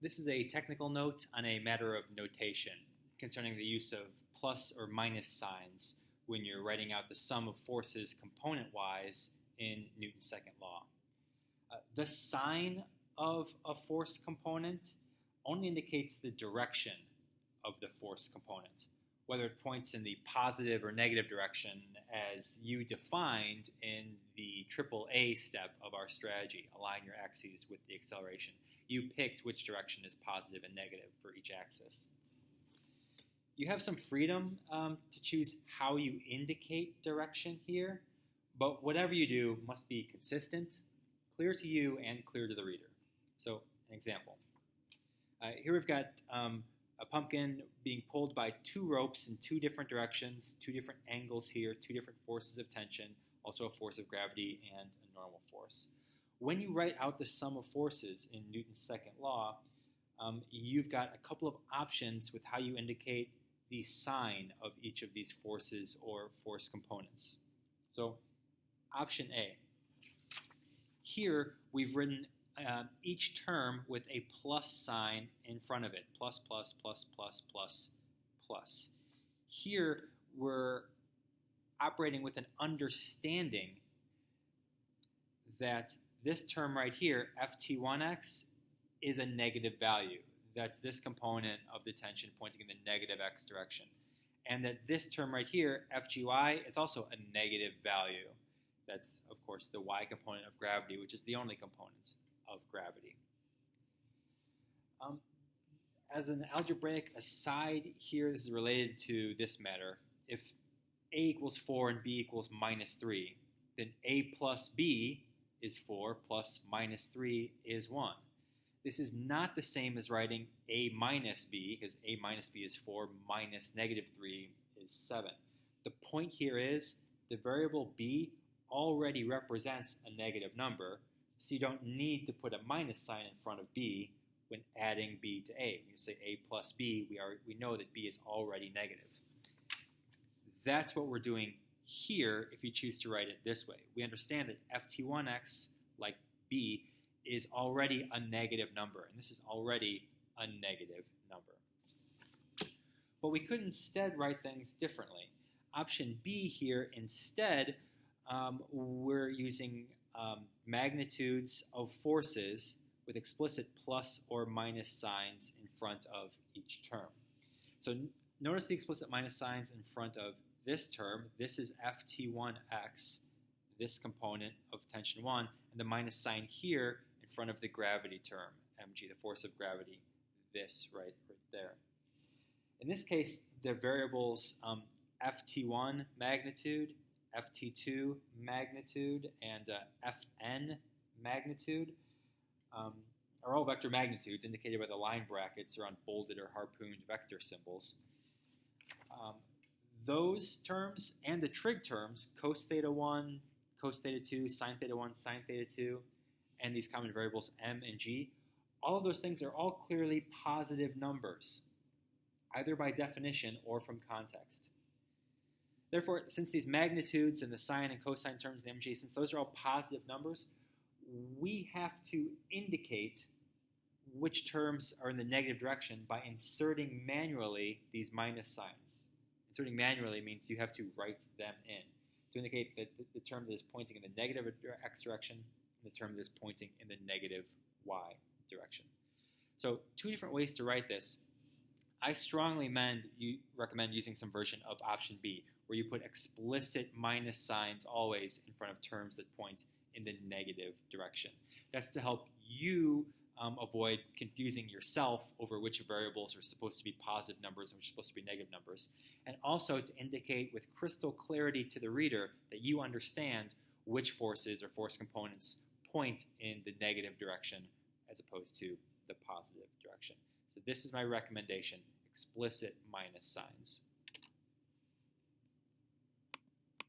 This is a technical note on a matter of notation concerning the use of plus or minus signs when you're writing out the sum of forces component-wise in Newton's second law. The sign of a force component only indicates the direction of the force component, whether it points in the positive or negative direction as you defined in the AAA step of our strategy, align your axes with the acceleration. You picked which direction is positive and negative for each axis. You have some freedom to choose how you indicate direction here, but whatever you do must be consistent, clear to you, and clear to the reader. So, an example. Here we've got a pumpkin being pulled by two ropes in two different directions, two different angles here, two different forces of tension, also a force of gravity and a normal force. When you write out the sum of forces in Newton's second law, you've got a couple of options with how you indicate the sign of each of these forces or force components. So, option A. Here we've written each term with a plus sign in front of it, plus, plus, plus, plus, plus, plus. Here we're operating with an understanding that this term right here, ft1x, is a negative value. That's this component of the tension pointing in the negative x direction. And that this term right here, fgy, is also a negative value. That's, of course, the y component of gravity, which is the only component of gravity. As an algebraic aside here, this is related to this matter. If a equals 4 and b equals minus 3, then a plus b is 4 plus minus 3 is 1. This is not the same as writing a minus b, because a minus b is 4 minus negative 3 is 7. The point here is the variable b already represents a negative number, so you don't need to put a minus sign in front of b when adding b to a. When you say a plus b, we know that b is already negative. That's what we're doing here if you choose to write it this way. We understand that ft1x, like b, is already a negative number, and this is already a negative number. But we could instead write things differently. Option B here, instead, we're using magnitudes of forces with explicit plus or minus signs in front of each term. So notice the explicit minus signs in front of this term. This is ft1x, this component of tension 1, and the minus sign here in front of the gravity term, mg, the force of gravity, this right there. In this case, the variables ft1 magnitude, ft2 magnitude, and fn magnitude are all vector magnitudes indicated by the line brackets or on bolded or harpooned vector symbols. Those terms and the trig terms, cos theta 1, cos theta 2, sine theta 1, sine theta 2, and these common variables m and g, all of those things are all clearly positive numbers, either by definition or from context. Therefore, since these magnitudes and the sine and cosine terms in mg, since those are all positive numbers, we have to indicate which terms are in the negative direction by inserting manually these minus signs. Inserting manually means you have to write them in to indicate that the term that is pointing in the negative x direction and the term that is pointing in the negative y direction. So, two different ways to write this. I strongly recommend using some version of option B, where you put explicit minus signs always in front of terms that point in the negative direction. That's to help you avoid confusing yourself over which variables are supposed to be positive numbers and which are supposed to be negative numbers, and also to indicate with crystal clarity to the reader that you understand which forces or force components point in the negative direction as opposed to the positive direction. So this is my recommendation, explicit minus signs.